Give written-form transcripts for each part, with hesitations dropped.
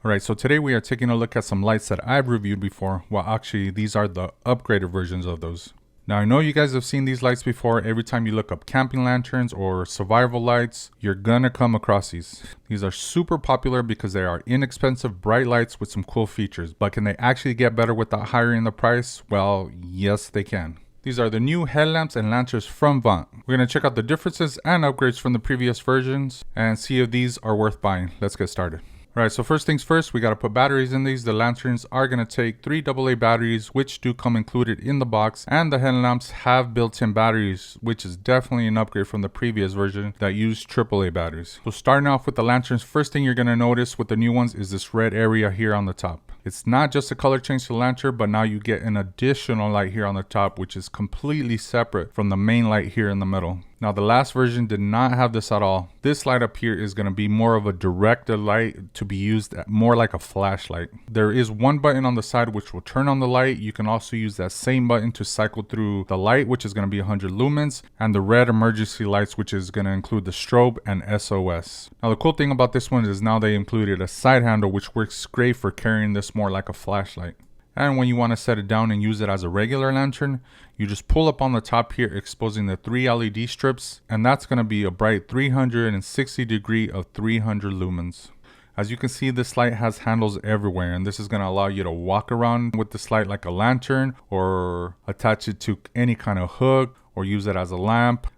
Alright, so today we are taking a look at some lights that I've reviewed before. Well, actually, these are the upgraded versions of those. Now, I know you guys have seen these lights before. Every time you look up camping lanterns or survival lights, you're gonna come across these. These are super popular because they are inexpensive, bright lights with some cool features. But can they actually get better without highering the price? Well, yes, they can. These are the new headlamps and lanterns from Vant. We're gonna check out the differences and upgrades from the previous versions and see if these are worth buying. Let's get started. Alright, so first things first, we gotta put batteries in these. The lanterns are gonna take 3 AA batteries, which do come included in the box, and the headlamps have built-in batteries, which is definitely an upgrade from the previous version that used AAA batteries. So starting off with the lanterns, first thing you're gonna notice with the new ones is this red area here on the top. It's not just a color change to the lantern, but now you get an additional light here on the top, which is completely separate from the main light here in the middle. Now the last version did not have this at all. This light up here is going to be more of a directed light to be used more like a flashlight. There is one button on the side which will turn on the light. You can also use that same button to cycle through the light, which is going to be 100 lumens, and the red emergency lights, which is going to include the strobe and SOS. Now the cool thing about this one is now they included a side handle, which works great for carrying this more like a flashlight. And when you want to set it down and use it as a regular lantern, you just pull up on the top here, exposing the 3 LED strips, and that's going to be a bright 360 degree of 300 lumens. As you can see, this light has handles everywhere, and this is going to allow you to walk around with this light like a lantern, or attach it to any kind of hook, or use it as a lamp.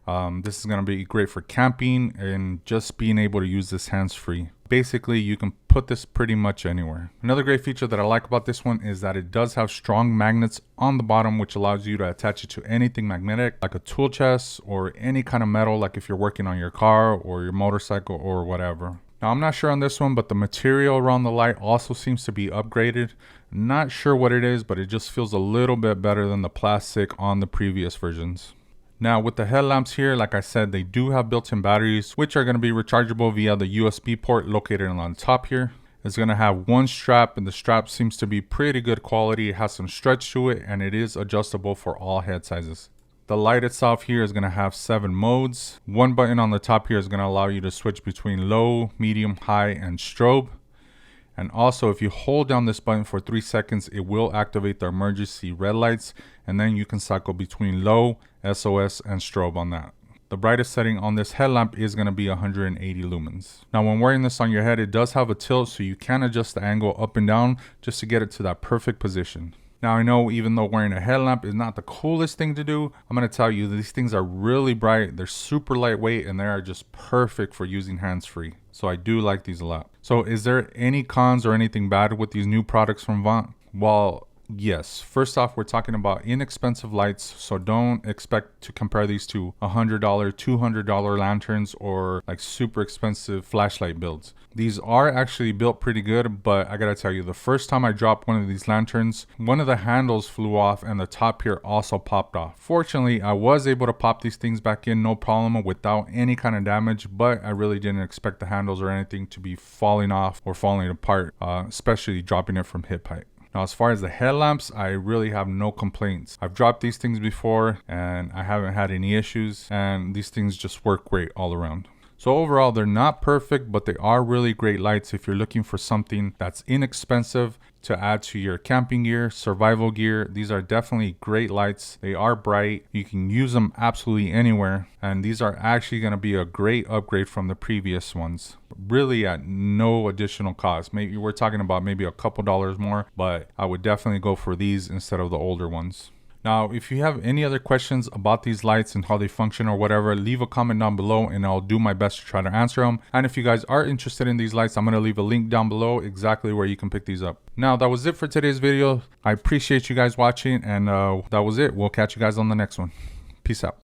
This is going to be great for camping and just being able to use this hands-free. Basically, you can put this pretty much anywhere. Another great feature that I like about this one is that it does have strong magnets on the bottom, which allows you to attach it to anything magnetic, like a tool chest or any kind of metal, like if you're working on your car or your motorcycle or whatever. Now, I'm not sure on this one, but the material around the light also seems to be upgraded. Not sure what it is, but it just feels a little bit better than the plastic on the previous versions. Now with the headlamps here, like I said, they do have built-in batteries, which are going to be rechargeable via the USB port located on the top here. It's going to have one strap, and the strap seems to be pretty good quality. It has some stretch to it, and it is adjustable for all head sizes. The light itself here is going to have 7 modes. One button on the top here is going to allow you to switch between low, medium, high, and strobe. And also, if you hold down this button for 3 seconds, it will activate the emergency red lights, and then you can cycle between low, SOS, and strobe on that. The brightest setting on this headlamp is going to be 180 lumens. Now when wearing this on your head, it does have a tilt, so you can adjust the angle up and down just to get it to that perfect position. Now I know even though wearing a headlamp is not the coolest thing to do, I'm going to tell you these things are really bright, they're super lightweight, and they are just perfect for using hands-free. So I do like these a lot. So is there any cons or anything bad with these new products from Vant? Well, yes. First off, we're talking about inexpensive lights, so don't expect to compare these to $100, $200 lanterns or like super expensive flashlight builds. These are actually built pretty good, but I gotta tell you, the first time I dropped one of these lanterns, one of the handles flew off and the top here also popped off. Fortunately, I was able to pop these things back in no problem without any kind of damage, but I really didn't expect the handles or anything to be falling off or falling apart, especially dropping it from hip height. Now, as far as the headlamps, I really have no complaints. I've dropped these things before and I haven't had any issues, and these things just work great all around. So overall, they're not perfect, but they are really great lights if you're looking for something that's inexpensive to add to your camping gear, survival gear. These are definitely great lights. They are bright. You can use them absolutely anywhere. And these are actually going to be a great upgrade from the previous ones. Really at no additional cost. Maybe we're talking about maybe a couple dollars more, but I would definitely go for these instead of the older ones. Now, if you have any other questions about these lights and how they function or whatever, leave a comment down below and I'll do my best to try to answer them. And if you guys are interested in these lights, I'm going to leave a link down below exactly where you can pick these up. Now, that was it for today's video. I appreciate you guys watching, and that was it. We'll catch you guys on the next one. Peace out.